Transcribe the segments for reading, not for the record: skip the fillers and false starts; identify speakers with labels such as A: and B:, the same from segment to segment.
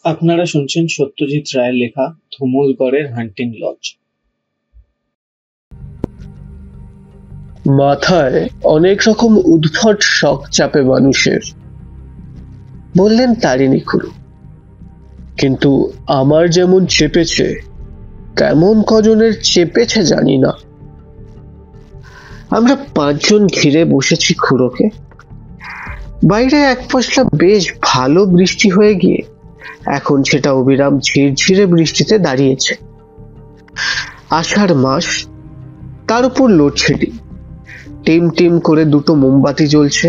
A: আপনারা শুনছেন সত্যজিৎ রায়ের লেখা ধুমুলগড়ের হান্টিং লজ।
B: মাথায় অনেক রকম উদ্ভট শখ চাপে মানুষের, বললেন তারিণী খুড়ো। কিন্তু আমার যেমন চেপেছে তেমন কজনের চেপেছে জানি না। আমরা 5 জন ঘিরে বসেছি খুড়োকে। বাইরে এক পশলা বেশ ভালো বৃষ্টি হয়ে গিয়ে এখন সেটা অবিরাম ঝিরঝিরে বৃষ্টিতে দাঁড়িয়েছে। আষাঢ় মাস, তার উপর লোডশেডিং। টিম টিম করে 2টো মোমবাতি জ্বলছে।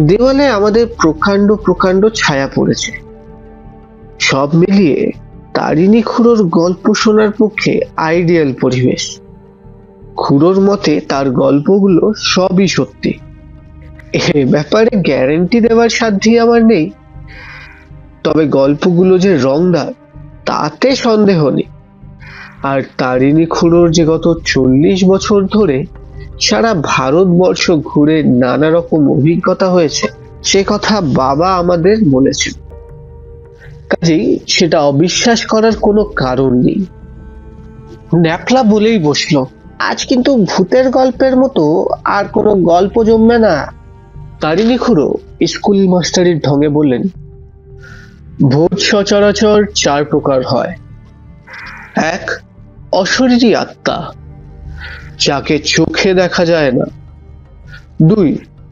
B: দেওয়ালে আমাদের প্রকাণ্ড প্রকাণ্ড ছায়া পড়েছে। সব মিলিয়ে তারিণী খুড়োর গল্প শোনার পক্ষে আইডিয়াল পরিবেশ। খুড়োর মতে তার গল্পগুলো সবই সত্যি। এ ব্যাপারে গ্যারান্টি দেওয়ার সাধ্যই আমার নেই, তবে গল্পগুলো যে রংদার তাতে সন্দেহ নেই। আর তারিণী খুড়োর যে গত 40 বছর ধরে সারা ভারতবর্ষ ঘুরে নানা রকম অভিজ্ঞতা হয়েছে সে কথা বাবা আমাদের বলেছেন। কাজেই সেটা অবিশ্বাস করার কোনো কারণ নেই। ন্যাপলা বলেই বসলো, আজ কিন্তু ভূতের গল্পের মতো আর কোনো গল্প জমবে না। তারিণী খুড়ো স্কুল মাস্টারের ঢঙে বললেন, ভূত সচরাচর 4 প্রকার হয়। 1, অশরীরী আত্মা, যাকে চোখে দেখা যায় না। 2,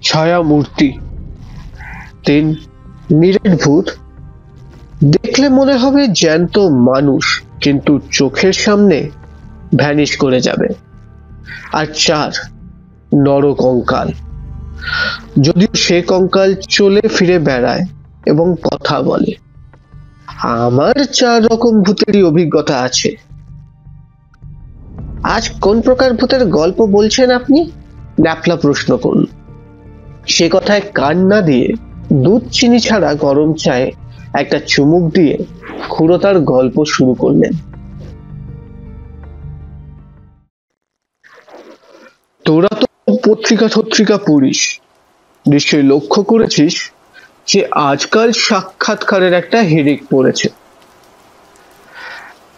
B: ছায়া মূর্তি। 3, নিরেট ভূত, দেখলে মনে হবে জ্যান্ত মানুষ কিন্তু চোখের সামনে ভ্যানিশ করে যাবে। আর 4, নরকঙ্কাল, যদিও সে কঙ্কাল চলে ফিরে বেড়ায় এবং কথা বলে। আমার 4 রকম ভূতেরই অভিজ্ঞতা আছে। আজ কোন প্রকার ভূতের গল্প বলছেন আপনি? ন্যাপলা প্রশ্ন করল। সে কথায় কান না দিয়ে দুধ চিনি ছাড়া গরম চায়ে একটা চুমুক দিয়ে খুড়ো তার গল্প শুরু করলেন। তোরা তো পত্রিকা পড়িস, নিশ্চয়ই লক্ষ্য করেছিস যে আজকাল সাক্ষাৎকারের একটা হেডেক পড়েছে।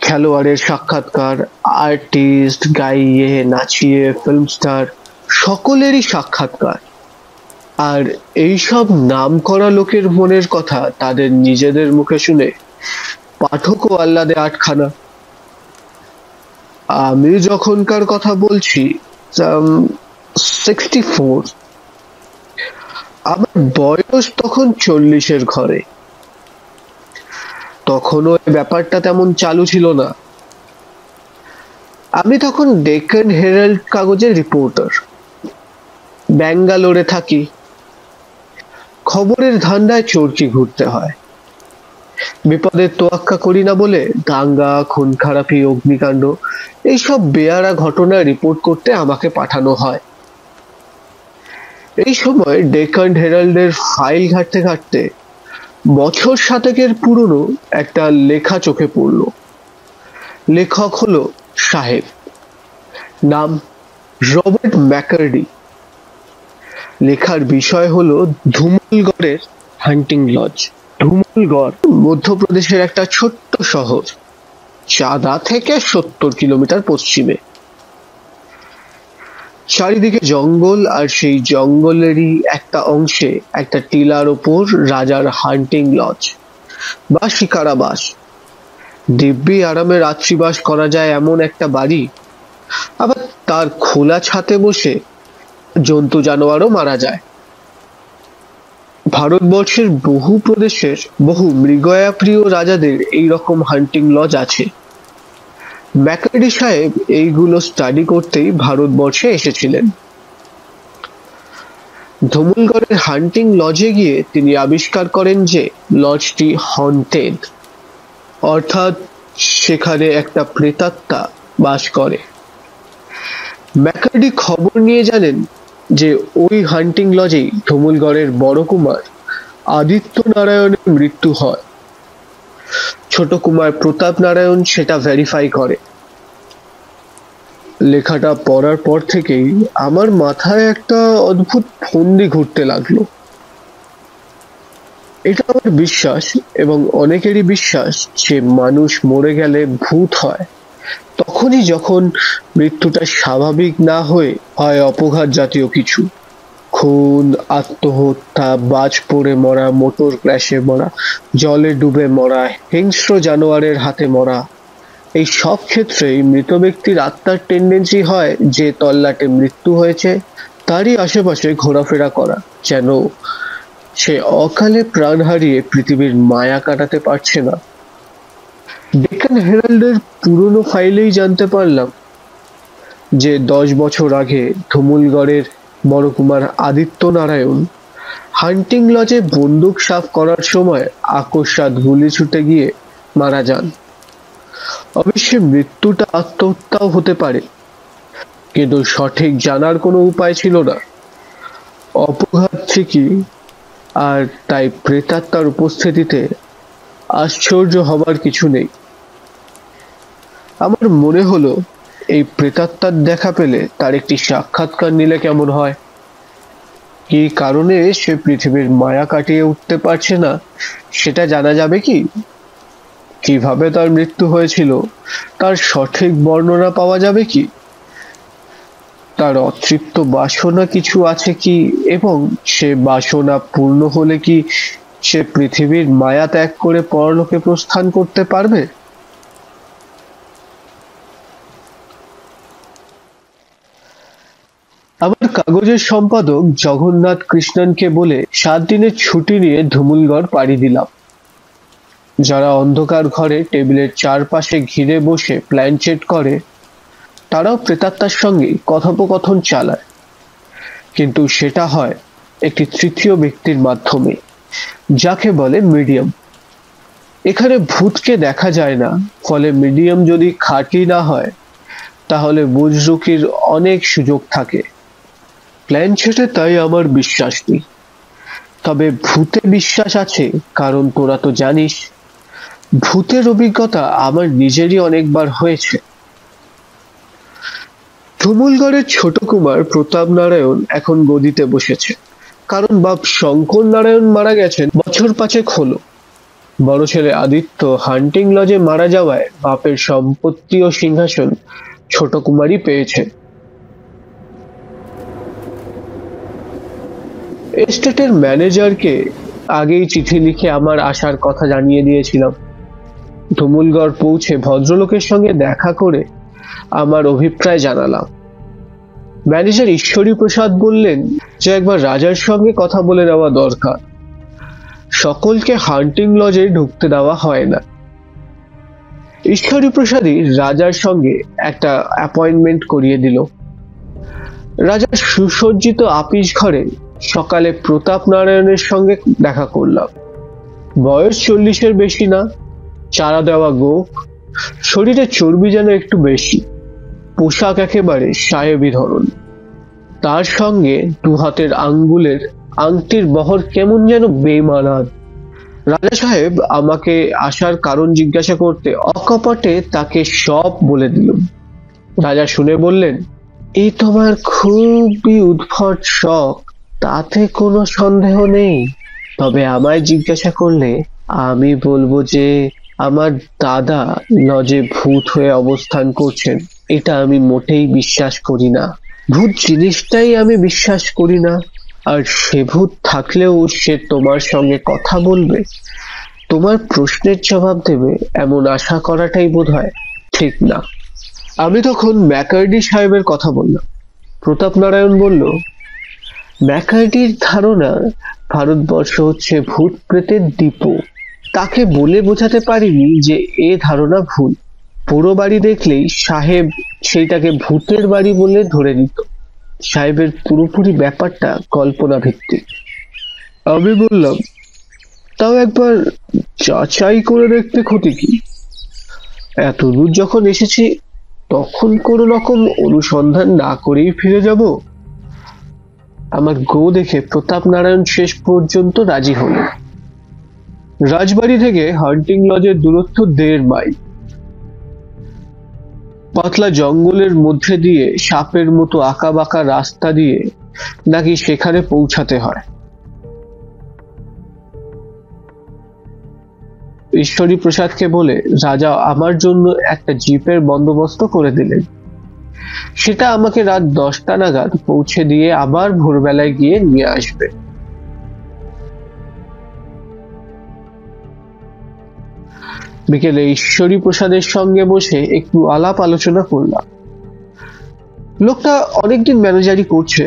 B: খেলোয়াড়ের সাক্ষাৎকার, আর্টিস্ট, গাইয়ে, নাচিয়ে, ফিল্ম স্টার, সকলেরই সাক্ষাৎকার। আর এইসব নাম করা লোকের মনের কথা তাদের নিজেদের মুখে শুনে পাঠকও আহ্লাদে আটখানা। আমি যখনকার কথা বলছি 64, আমার বয়স তখন 40-এর ঘরে। তখনও এই ব্যাপারটা তেমন চালু ছিল না। আমি তখন ডেকান হেরাল্ড কাগজের রিপোর্টার, ব্যাঙ্গালোরে থাকি। খবরের ধান্দায় চরকি ঘুরতে হয়। বিপদের তোয়াক্কা করি না বলে দাঙ্গা, খুন খারাপি, অগ্নিকাণ্ড এইসব বেয়ারা ঘটনা রিপোর্ট করতে আমাকে পাঠানো হয়। এই সময় ডেকান হেরাল্ডের ফাইল ঘাঁটতে ঘাঁটতে বছর 7 পুরনো একটা লেখা চোখে পড়ল। লেখক হলো সাহেব, নাম রবার্ট ম্যাকার্ডি। লেখার বিষয় হলো ধুমুলগড়ের হান্টিং লজ। ধুমুলগড় মধ্যপ্রদেশের একটা ছোট্ট শহর, চাঁদা থেকে 70 কিলোমিটার পশ্চিমে। চারিদিকে জঙ্গল, আর সেই জঙ্গলেরই একটা অংশে একটা টিলার ওপর রাজার হান্টিং লজ বা শিকারাবাস। দিব্যি আরামে রাত্রিবাস করা যায় এমন একটা বাড়ি। আবার তার খোলা ছাতে বসে জন্তু জানোয়ারও মারা যায়। ভারতবর্ষের বহু প্রদেশের বহু মৃগয়া প্রিয় রাজাদের এইরকম হান্টিং লজ আছে। ম্যাকার্ডি সাহেব এইগুলো স্টাডি করতেই ভারতবর্ষে এসেছিলেন। ধুমুলগড়ের হান্টিং লজে গিয়ে তিনি আবিষ্কার করেন যে লজটি হন্টেড, অর্থাৎ সেখানে একটা প্রেতাত্মা বাস করে। ম্যাকার্ডি খবর নিয়ে জানেন যে ওই হান্টিং লজেই ধুমুলগড়ের বড় কুমার আদিত্য নারায়ণের মৃত্যু হয়। ছোট কুমার প্রতাপ নারায়ণ সেটা ভেরিফাই করে। লেখাটা পড়ার পর থেকেই আমার মাথায় একটা অদ্ভুত ফন্দি ঘুরতে লাগলো। এটা আমার বিশ্বাস এবং অনেকেরই বিশ্বাস যে মানুষ মরে গেলে ভূত হয় তখনই যখন মৃত্যুটা স্বাভাবিক না হয়ে হয় অপঘাত জাতীয় কিছু, খুন, আত্মহত্যা, বাজ পড়ে মরা, মোটর ক্র্যাশে মরা, জলে ডুবে মরা, হিংস্র জানোয়ারের হাতে মরা, এই সব ক্ষেত্রেই মৃত ব্যক্তির আত্মার টেন্ডেন্সি হয় যে তল্লাটে মৃত্যু হয়েছে তারই আশেপাশে ঘোরাফেরা করা, যেন সে অকালে প্রাণ হারিয়ে পৃথিবীর মায়া কাটাতে পারছে না। ডেকান হেরাল্ডের পুরনো ফাইলেই জানতে পারলাম যে 10 বছর আগে ধুমুলগড়ের বড়কুমার আদিত্য নারায়ণ হান্টিং লজে বন্দুক সাফ করার সময় আকস্মাৎ গুলি ছুটে গিয়ে মারা যান। অবশ্যই মৃত্যুটা আত্মহত্যাও হতে পারে, কিন্তু সঠিক জানার কোনো উপায় ছিল না। অপঘাত ঠিকই, আর তাই প্রেতাত্মার উপস্থিতিতে আশ্চর্য হবার কিছু নেই। আমার মনে হলো এই প্রেতাত্মার দেখা পেলে তার একটি সাক্ষাৎকার নিলে কেমন হয়। কি কারণে সে পৃথিবীর মায়া কাটিয়ে উঠতে পারছে না সেটা জানা যাবে কি? কিভাবে তার মৃত্যু হয়েছিল তার সঠিক বর্ণনা পাওয়া যাবে কি? তার অতৃপ্ত বাসনা কিছু আছে কি, এবং সে বাসনা পূর্ণ হলে কি সে পৃথিবীর মায়া ত্যাগ করে পরলোকে প্রস্থান করতে পারবে? আমার কাগজের সম্পাদক জগন্নাথ কৃষ্ণনকে বলে 7 দিনের ছুটি নিয়ে ধুমুলগড় পাড়ি দিলাম। যারা অন্ধকার ঘরে টেবিলের চারপাশে ঘিরে বসে প্ল্যানচেট করে তারাও প্রেতাত্মার সঙ্গে কথোপকথন চালায়, কিন্তু সেটা হয় একটি তৃতীয় ব্যক্তির মাধ্যমে, যাকে বলে মিডিয়াম। এখানে ভূতকে দেখা যায় না, ফলে মিডিয়াম যদি খাঁটি না হয় তাহলে বুজরুকির অনেক সুযোগ থাকে। প্ল্যানচেটে তাই আমার বিশ্বাস নেই, তবে ভূতে বিশ্বাস আছে, কারণ তোরা তো জানিস ভূতের অভিজ্ঞতা আমার নিজেরই অনেকবার হয়েছে। ধুমুলগড়ের ছোট কুমার প্রতাপ নারায়ণ এখন গদিতে বসেছে, কারণ বাপ শঙ্কর নারায়ণ মারা গেছেন বছর 5 হলো। বড় ছেলে আদিত্য হান্টিং লজে মারা যাওয়ায় বাপের সম্পত্তি ও সিংহাসন ছোট কুমারই পেয়েছে। এস্টেটের ম্যানেজারকে আগেই চিঠি লিখে আমার আসার কথা জানিয়ে দিয়েছিলাম। ধুমুলগড় পৌঁছে ভদ্রলোকের সঙ্গে দেখা করে আমার অভিপ্রায় জানালাম। ম্যানেজার ঈশ্বরী প্রসাদ বললেন যে একবার রাজার সঙ্গে কথা বলে নেওয়া দরকার। সকলকে হান্টিং লজে ঢুকতে দেওয়া হয় না। ঈশ্বরী প্রসাদই রাজার সঙ্গে একটা অ্যাপয়েন্টমেন্ট করিয়ে দিল। রাজার সুসজ্জিত আপিস ঘরে সকালে প্রতাপ নারায়ণের সঙ্গে দেখা করলাম। বয়স 40-এর বেশি না, চারা দেওয়া গোঁফ, শরীরে চর্বি যেন একটু বেশি, পোশাক একেবারে সাহেবি ধরন। তার সঙ্গে 2 হাতের আঙ্গুলের আংটির বহর কেমন যেন বেমানান। রাজা সাহেব আমাকে আসার কারণ জিজ্ঞাসা করতে অকপটে তাকে সব বলে দিলাম। রাজা শুনে বললেন, এই তোমার খুবই উদ্ভট শখ, তাতে কোনো সন্দেহ নেই, তবে আমায় জিজ্ঞাসা করলে আমি বলবো যে আমার দাদা লজে ভূত হয়ে অবস্থান করছেন। এটা আমি মোটেই বিশ্বাস করি না। ভূত জিনিসটাই আমি বিশ্বাস করি না, আর সে ভূত থাকলেও সে তোমার সঙ্গে কথা বলবে, তোমার প্রশ্নের জবাব দেবে, এমন আশা করাটাই বোধহয় ঠিক না। আমি তখন ম্যাকার্ডি সাহেবের কথা বললাম। প্রতাপ নারায়ণ বলল, ম্যাকার্ডির ধারণা ভারতবর্ষ হচ্ছে ভূত প্রেতের দ্বীপ। তাকে বলে বোঝাতে পারিনি যে এ ধারণা ভুল। পুরো বাড়ি দেখলেই সাহেব সেইটাকে ভূতের বাড়ি বলে ধরে নিত। সাহেবের পুরোপুরি ব্যাপারটা কল্পনা ভিত্তিক। আমি বললাম, তাও একবার যাচাই করে দেখতে ক্ষতি কি? এতদূর যখন এসেছি তখন কোনো রকম অনুসন্ধান না করেই ফিরে যাব? আমার গো দেখে প্রতাপ নারায়ণ শেষ পর্যন্ত রাজি হলো। রাজবাড়ি থেকে হান্টিং লজের দূরত্ব 1.5 মাইল। পাতলা জঙ্গলের মধ্যে দিয়ে সাপের মতো আঁকাবাঁকা রাস্তা দিয়ে নাকি সেখানে পৌঁছাতে হয়। ঈশ্বরী প্রসাদকে বলে রাজা আমার জন্য একটা জিপের বন্দোবস্ত করে দিলেন। সেটা আমাকে রাত 10টা নাগাদ পৌঁছে দিয়ে আবার ভোরবেলায় গিয়ে নিয়ে আসবে। বিকেলে ঈশ্বরী প্রসাদের সঙ্গে বসে একটু আলাপ আলোচনা করলাম। লোকটা অনেকদিন ম্যানেজারি করছে,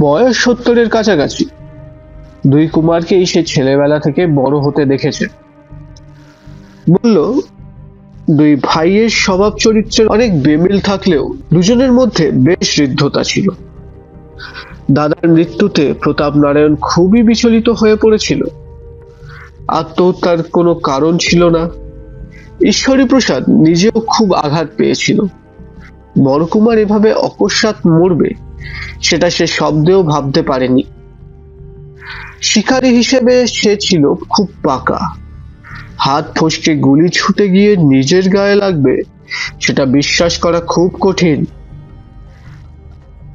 B: বয়স 70-এর কাছাকাছি। দুই কুমারকেই সে ছেলেবেলা থেকে বড় হতে দেখেছে। বলল, দুই ভাইয়ের স্বভাব চরিত্রের অনেক বেমিল থাকলেও দুজনের মধ্যে বেশ হৃদ্যতা ছিল। দাদার মৃত্যুতে প্রতাপ নারায়ণ খুবই বিচলিত হয়ে পড়েছিল। আত্মহত্যার কোনো কারণ ছিল না। ঈশ্বরী প্রসাদ নিজেও খুব আঘাত পেয়েছিল। বড় কুমার এভাবে অকস্মাৎ মরবে সেটা সে শব্দেও ভাবতে পারেনি। শিকারী হিসেবে সে ছিল খুব পাকা। হাত ফসকে গুলি ছুটে গিয়ে নিজের গায়ে লাগবে সেটা বিশ্বাস করা খুব কঠিন।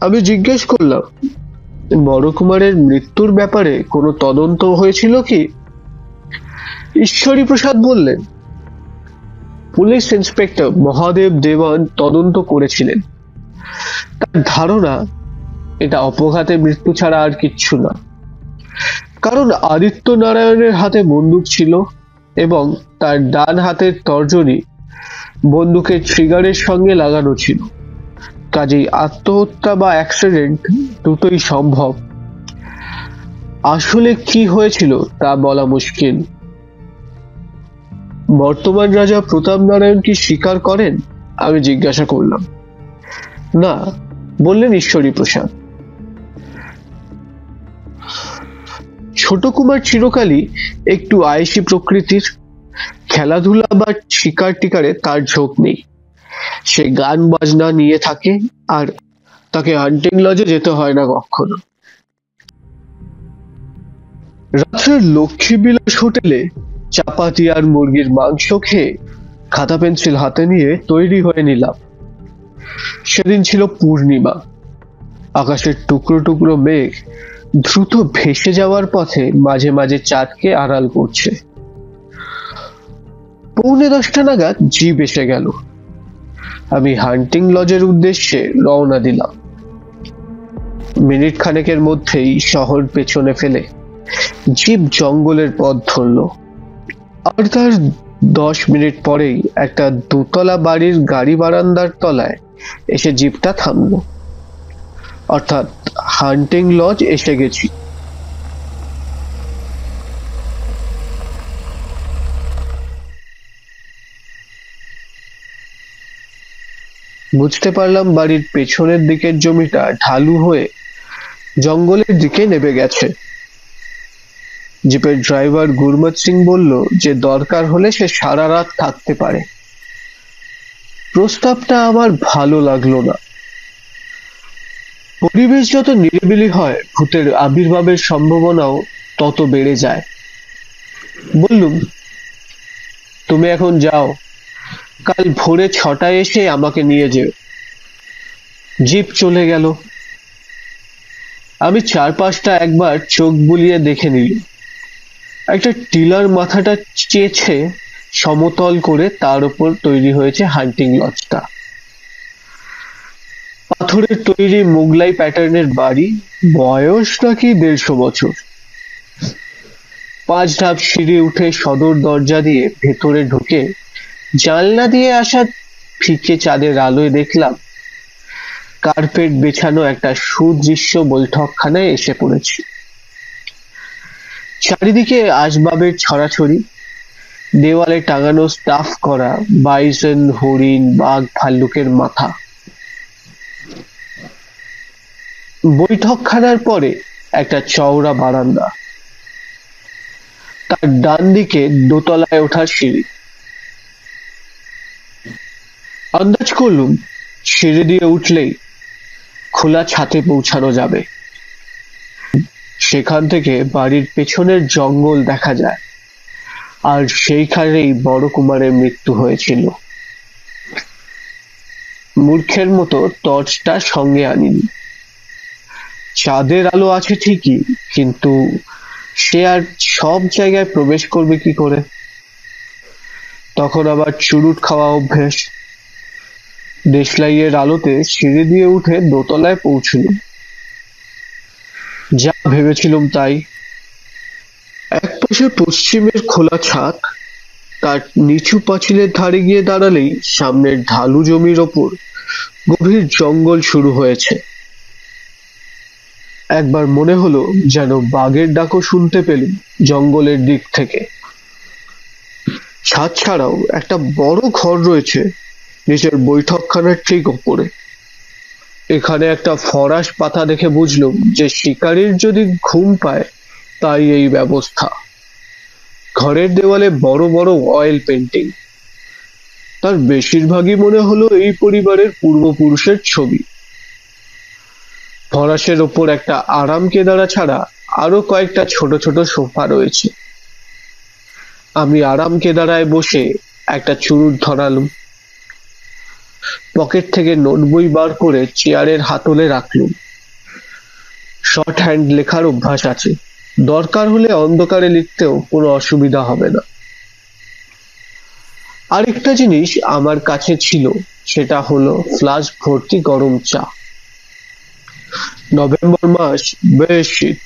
B: আমি জিজ্ঞেস করলাম, বড় কুমারের মৃত্যুর ব্যাপারে কোনো তদন্ত হয়েছিল কি? ঈশ্বরী প্রসাদ বললেন, পুলিশ ইন্সপেক্টর মহাদেব দেওয়ান তদন্ত করেছিলেন। তার ধারণা এটা অপঘাতে মৃত্যু ছাড়া আর কিচ্ছু না। কারণ আদিত্য নারায়ণের হাতে বন্দুক ছিল এবং তার ডান হাতের তর্জনী বন্দুকের ট্রিগারের সঙ্গে লাগানো ছিল। কাজেই আত্মহত্যা বা অ্যাক্সিডেন্ট দুটোই সম্ভব। আসলে কি হয়েছিল তা বলা মুশকিল। বর্তমান রাজা প্রতাপ নারায়ণ কি স্বীকার করেন? আমি জিজ্ঞাসা করলাম। না, বললেন ঈশ্বরী প্রসাদ। ছোট কুমার চিরকালই একটু আয়েসি প্রকৃতির। খেলাধুলা বা শিকার টিকারে তার ঝোঁক নেই। সে গান বাজনা নিয়ে থাকে আর তাকে হান্টিং লজে যেতে হয় না কখনো। রাত্রের লক্ষ্মী বিলাস হোটেলে চাপাতি আর মুরগির মাংস খেয়ে খাতা পেন্সিল হাতে নিয়ে তৈরি হয়ে নিলাম। সেদিন ছিল পূর্ণিমা। আকাশের টুকরো টুকরো মেঘ দ্রুত ভেসে যাওয়ার পথে মাঝে মাঝে চাঁদকে আড়াল করছে। 9:45 নাগাদ জিপ এসে গেল। আমি হান্টিং লজের উদ্দেশ্যে রওনা দিলাম। মিনিট খানেকের মধ্যেই শহর পেছনে ফেলে জিপ জঙ্গলের পথ ধরল। আর তার 10 মিনিট পরেই একটা দোতলা বাড়ির গাড়ি বারান্দার তলায় এসে জিপটা থামলো। অর্থাৎ হান্টিং লজ এসে গেছি। বুঝতে পারলাম বাড়ির পেছনের দিকের জমিটা ঢালু হয়ে জঙ্গলের দিকে নেমে গেছে। জিপের ড্রাইভার গুরমত সিং বলল যে দরকার হলে সে সারা রাত থাকতে পারে। প্রস্তাবটা আমার ভালো লাগলো না। পরিবেশ যত নিরিবিলি হয় ভূতের আবির্ভাবের সম্ভাবনাও তত বেড়ে যায়। বললুম, তুমি এখন যাও, কাল ভোরে 6টায় এসে আমাকে নিয়ে যেও। জিপ চলে গেল। আমি চারপাশটা একবার চোখ বুলিয়ে দেখে নিলাম। একটা টিলার মাথাটা চেয়েছে সমতল করে তার উপর তৈরি হয়েছে হান্টিং লজটা। পাথরের তৈরি মোগলাই প্যাটার্নের বাড়ি, বয়স নাকি 150 বছর। 5 ধাপ সিঁড়ি উঠে সদর দরজা দিয়ে ভেতরে ঢুকে জানলা দিয়ে আসা ফিকে চাঁদের আলোয় দেখলাম কার্পেট বেছানো একটা সুদৃশ্য বৈঠকখানায় এসে পড়েছি। চারিদিকে আসবাবের ছড়াছড়ি, দেওয়ালে টাঙানো স্টাফ করা বাইসন, হরিণ, বাঘ, ভাল্লুকের মাথা। বৈঠকখানার পরে একটা চওড়া বারান্দা, তার ডান দিকে দোতলায় ওঠার সিঁড়ি। আন্দাজ করলুম সিঁড়ি দিয়ে উঠলেই খোলা ছাদে পৌঁছানো যাবে। সেখান থেকে বাড়ির পেছনের জঙ্গল দেখা যায়, আর সেইখানেই বড় কুমারের মৃত্যু হয়েছিল। মূর্খের মতো টর্চটা সঙ্গে আনিনি। চাঁদের আলো আছে ঠিকই, কিন্তু সে আর সব জায়গায় প্রবেশ করবে কি করে? তখন আবার চুরুট খাওয়া অভ্যেস। দেশলাইয়ের আলোতে সিঁড়ি দিয়ে উঠে দোতলায় পৌঁছলুম। যা ভেবেছিলুম তাই। একপাশে পশ্চিমের খোলা ছাদ, তার নিচু পাঁচিলের ধারে গিয়ে দাঁড়ালেই সামনের ঢালু জমির ওপর গভীর জঙ্গল শুরু হয়েছে। একবার মনে হলো যেন বাঘের ডাকও শুনতে পেলুম জঙ্গলের দিক থেকে। ছাদ ছাড়াও একটা বড় ঘর রয়েছে নিচের বৈঠকখানার ঠিক ওপরে। এখানে একটা ফরাস পাতা দেখে বুঝলুম যে শিকারীর যদি ঘুম পায় তাই এই ব্যবস্থা। ঘরের দেওয়ালে বড় বড় অয়েল পেন্টিং, তার বেশিরভাগই মনে হলো এই পরিবারের পূর্বপুরুষের ছবি। ফরাসের ওপর একটা আরাম কেদারা ছাড়া আরো কয়েকটা ছোট ছোট সোফা রয়েছে। আমি আরাম কেদারায় বসে একটা চুরুট ধরালুম। পকেট থেকে নোটবই বার করে চেয়ারের হাতলে রাখলুম। শর্ট হ্যান্ড লেখার অভ্যাস আছে, দরকার হলে অন্ধকারে লিখতেও কোনো অসুবিধা হবে না। আরেকটা জিনিস আমার কাছে ছিল, সেটা হলো ফ্লাস্ক ভর্তি গরম চা। নভেম্বর মাস, বেশ শীত।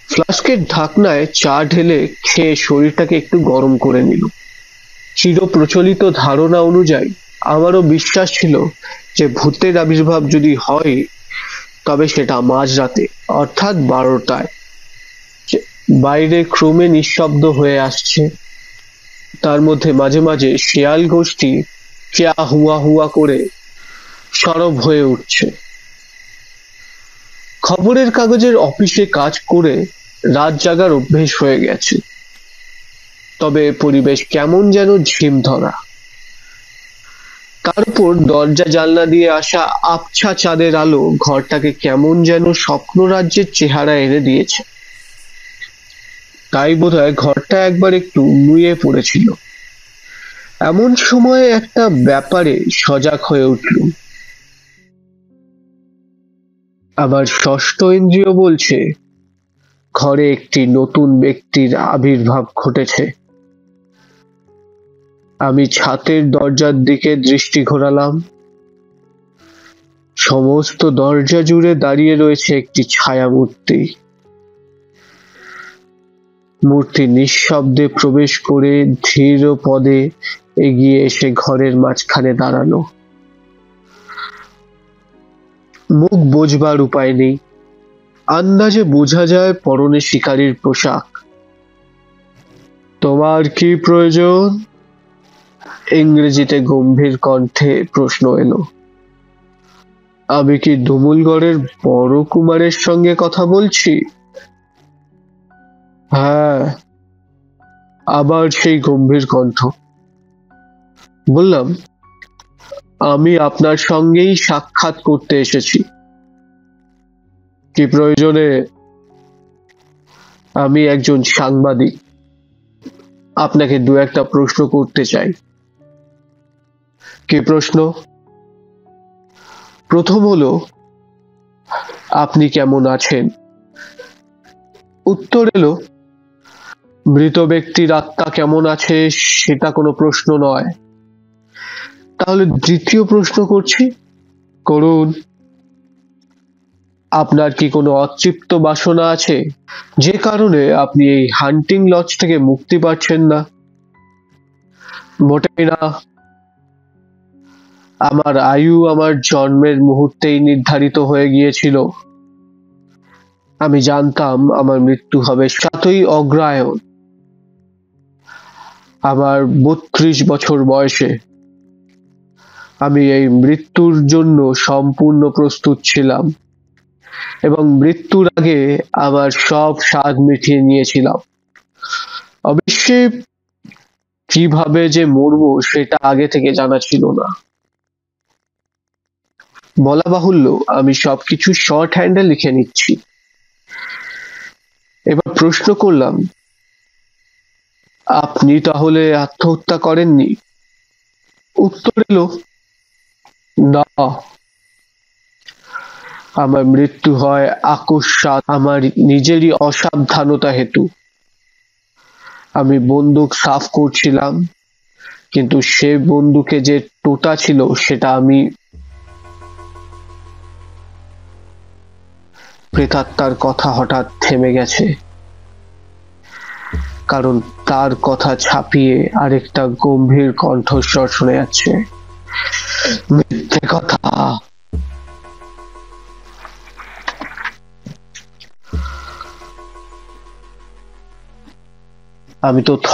B: ফ্লাস্কের ঢাকনায় চা ঢেলে খেয়ে শরীরটাকে একটু গরম করে নিল। চিরপ্রচলিত ধারণা অনুযায়ী আমারও বিশ্বাস ছিল যে ভূতের আবির্ভাব যদি হয় তবে সেটা মাঝরাতে, অর্থাৎ 12টায়। বাইরে ক্রমে নিঃশব্দ হয়ে আসছে, তার মধ্যে মাঝে মাঝে শেয়াল গোষ্ঠী ক্যা হুয়া হুয়া করে সরব হয়ে উঠছে। খবরের কাগজের অফিসে কাজ করে রাত জাগার অভ্যেস হয়ে গেছে, তবে পরিবেশ কেমন যেন ঝিম ধরা। তারপর দরজা জানলা দিয়ে আসা আবছা চাঁদের আলো ঘরটাকে কেমন যেন স্বপ্ন রাজ্যের চেহারা এনে দিয়েছে। তাই বোধহয় ঘরটা একবার একটু নুয়ে পড়েছিল। এমন সময় একটা ব্যাপারে সজাগ হয়ে উঠলুম। আবার ষষ্ঠ ইন্দ্রিয় বলছে ঘরে একটি নতুন ব্যক্তির আবির্ভাব ঘটেছে। আমি ছাতের দরজার দিকে দৃষ্টি ঘোরালাম। সমস্ত দরজা জুড়ে দাঁড়িয়ে রয়েছে একটি ছায়া মূর্তি। মূর্তি নিঃশব্দে প্রবেশ করে ধীর পদে এগিয়ে এসে ঘরের মাঝখানে দাঁড়ালো। মুখ বোঝবার উপায় নেই, আন্দাজে বোঝা যায় পরনে শিকারীর পোশাক। তোমার কি প্রয়োজন? ইংরেজিতে গম্ভীর কণ্ঠে প্রশ্ন এলো। আমি কি ধুমুলগড়ের বড় কুমারের সঙ্গে কথা বলছি? হ্যাঁ। আবার সেই গম্ভীর কণ্ঠ। বললাম, আমি আপনার সঙ্গেই সাক্ষাৎ করতে এসেছি। কি প্রয়োজনে? আমি একজন সাংবাদিক, আপনাকে দু একটা প্রশ্ন করতে চাই। কি প্রশ্ন? প্রথম হলো, আপনি কেমন আছেন? উত্তর এলো, মৃত ব্যক্তির আত্মা কেমন আছে সেটা কোনো প্রশ্ন নয়। তাহলে দ্বিতীয় প্রশ্ন করছি, করুন। আপনার কি কোনো অতৃপ্ত বাসনা আছে যে কারণে আপনি এই হান্টিং লজ থেকে মুক্তি পাচ্ছেন না? মোটেই না। আমার আয়ু আমার জন্মের মুহূর্তেই নির্ধারিত হয়ে গিয়েছিল। আমি জানতাম আমার মৃত্যু হবে 7ই অগ্রহায়ণ, আমার 32 বছর বয়সে। আমি এই মৃত্যুর জন্য সম্পূর্ণ প্রস্তুত ছিলাম এবং মৃত্যুর আগে আমার সব স্বাদ মিটিয়ে নিয়েছিলাম। অবশ্যই কিভাবে যে মরবো সেটা আগে থেকে জানা ছিল না। বলা বাহুল্য, আমি সবকিছু শর্ট হ্যান্ডে লিখে নিচ্ছি। এবার প্রশ্ন করলাম, আপনি তাহলে আত্মহত্যা করেননি? উত্তর এলো, না, আমার মৃত্যু হয় আকস্মাৎ আমার নিজেরই অসাবধানতা হেতু। আমি বন্দুক সাফ করছিলাম, কিন্তু সে বন্দুকে যে টোটা ছিল সেটা আমি প্রেতাত্মার কথা হঠাৎ থেমে গেছে, কারণ তার কথা ছাপিয়ে আরেকটা গম্ভীর কণ্ঠস্বর শোনা যাচ্ছে। মিথ্যে কথা। আমি তো থ।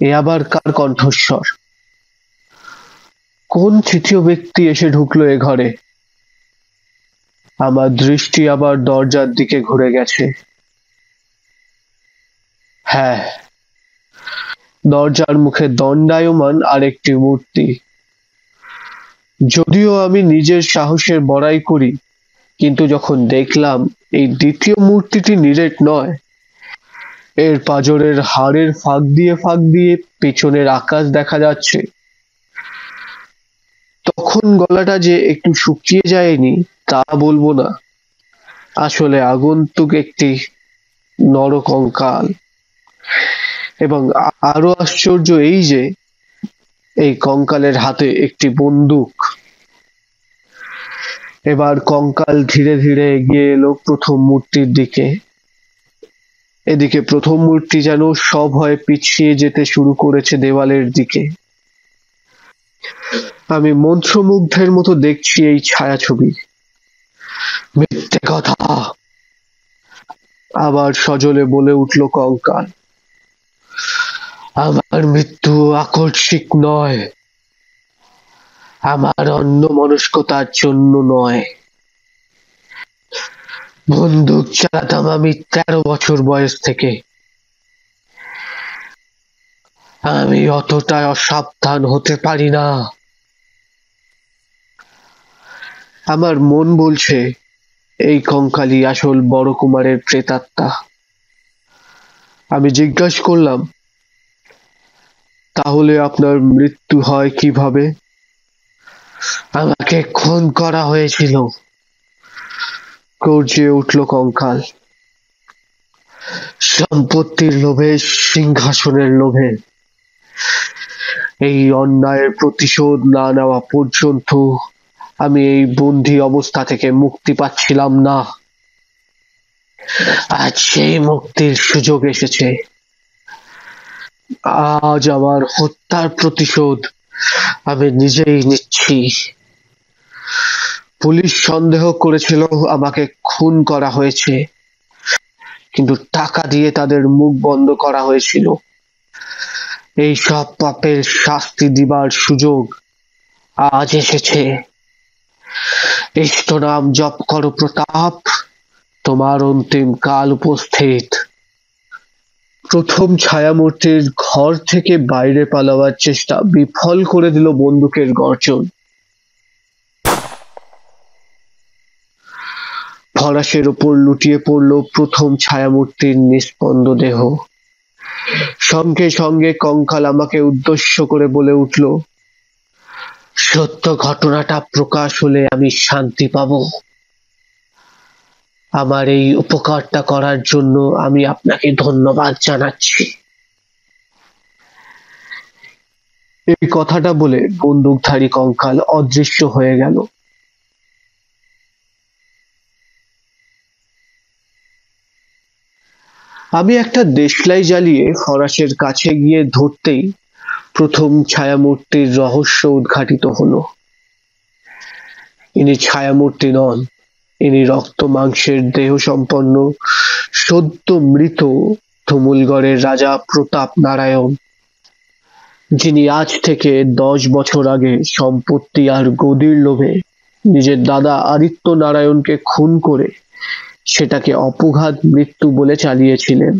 B: এ আবার কার কণ্ঠস্বর? কোন তৃতীয় ব্যক্তি এসে ঢুকলো এ ঘরে? আমার দৃষ্টি আবার দরজার দিকে ঘুরে গেছে। হ্যাঁ, দরজার মুখে দণ্ডায়মান আরেকটি মূর্তি। যদিও আমি নিজের সাহসের বড়াই করি, কিন্তু যখন দেখলাম এই দ্বিতীয় মূর্তিটি নিরেট নয়, এর পাঁজরের হাড়ের ফাঁক দিয়ে পেছনের আকাশ দেখা যাচ্ছে, তখন গলাটা যে একটু শুকিয়ে যায়নি তা বলবো না। আসলে আগন্তুক একটি নরকঙ্কাল। এবং আরো আশ্চর্য এই যে এই কঙ্কালের হাতে একটি বন্দুক। এবার কঙ্কাল ধীরে ধীরে এগিয়ে এলো প্রথম মূর্তির দিকে। এদিকে প্রথম মূর্তি যেন সভয়ে পিছিয়ে যেতে শুরু করেছে দেওয়ালের দিকে। আমি মন্ত্রমুগ্ধের মতো দেখছি এই ছায়াছবি। মিথ্যে কথা, আবার সজলে বলে উঠল কঙ্কাল। আমার মৃত্যু আকস্মিক নয়, আমার অন্যমনস্কতার জন্য নয়। বন্দুক চালাতাম আমি 13 বছর বয়স থেকে। আমি অতটা অসাবধান হতে পারি না। আমার মন বলছে এই কঙ্কালই আসল বড় কুমারের প্রেতাত্মা। আমি জিজ্ঞাসা করলাম, তাহলে আপনার মৃত্যু হয় কিভাবে? আমাকে খুন করা হয়েছিল, গর্জে উঠল কঙ্কাল। সম্পত্তির লোভে, সিংহাসনের লোভে। এই অন্যায়ের প্রতিশোধ না নেওয়া পর্যন্ত আমি এই বন্দী অবস্থা থেকে মুক্তি পাচ্ছিলাম না। আজ সেই মুক্তির সুযোগ এসেছে। আজ আমার হত্যার প্রতিশোধ আমি নিজেই নিচ্ছি। পুলিশ সন্দেহ করেছিল আমাকে খুন করা হয়েছে, কিন্তু টাকা দিয়ে তাদের মুখ বন্ধ করা হয়েছিল। এই সব পাপের শাস্তি দিবার সুযোগ আজ এসেছে। ইষ্টনাম জপ করো প্রতাপ, তোমার অন্তিম কাল উপস্থিত। প্রথম ছায়ামূর্তির ঘর থেকে বাইরে পালাবার চেষ্টা বিফল করে দিল বন্দুকের গর্জন। ফরাসের ওপর লুটিয়ে পড়ল প্রথম ছায়ামূর্তির নিস্পন্দ দেহ। সঙ্গে সঙ্গে কঙ্কাল আমাকে উদ্দেশ্য করে বলে উঠল, সত্য ঘটনাটা প্রকাশ হলে আমি শান্তি পাব। আমার এই উপকারটা করার জন্য আমি আপনাকে ধন্যবাদ জানাচ্ছি। এই কথাটা বলে বন্দুকধারী কঙ্কাল অদৃশ্য হয়ে গেল। আমি একটা দেশলাই জ্বালিয়ে ফরাসের কাছে গিয়ে ধরতেই প্রথম ছায়ামূর্তির রহস্য উদ্ঘাটিত হলো। ইনি ছায়ামূর্তি নন, ইনি রক্ত মাংসের দেহ সম্পন্ন সদ্য মৃত তুমুলগড়ের রাজা প্রতাপ নারায়ণ, যিনি আজ থেকে 10 বছর আগে সম্পত্তি আর গদির লোভে নিজের দাদা আদিত্য নারায়ণকে খুন করে সেটাকে অপঘাত মৃত্যু বলে চালিয়েছিলেন।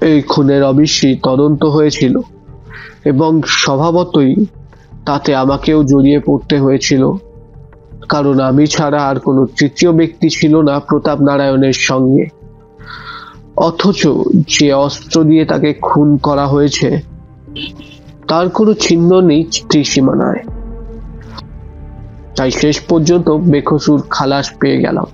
B: এই খুনের অবশ্যই তদন্ত হয়েছিল এবং স্বভাবতই তাতে আমাকেও জড়িয়ে পড়তে হয়েছিল, কারণ আমি ছাড়া আর কোনো তৃতীয় ব্যক্তি ছিল না প্রতাপ নারায়ণের সঙ্গে। অথচ যে অস্ত্র দিয়ে তাকে খুন করা হয়েছে তার কোনো চিহ্ন নেই ত্রিসীমানায়। তাই শেষ পর্যন্ত বেকসুর খালাস পেয়ে গেলাম।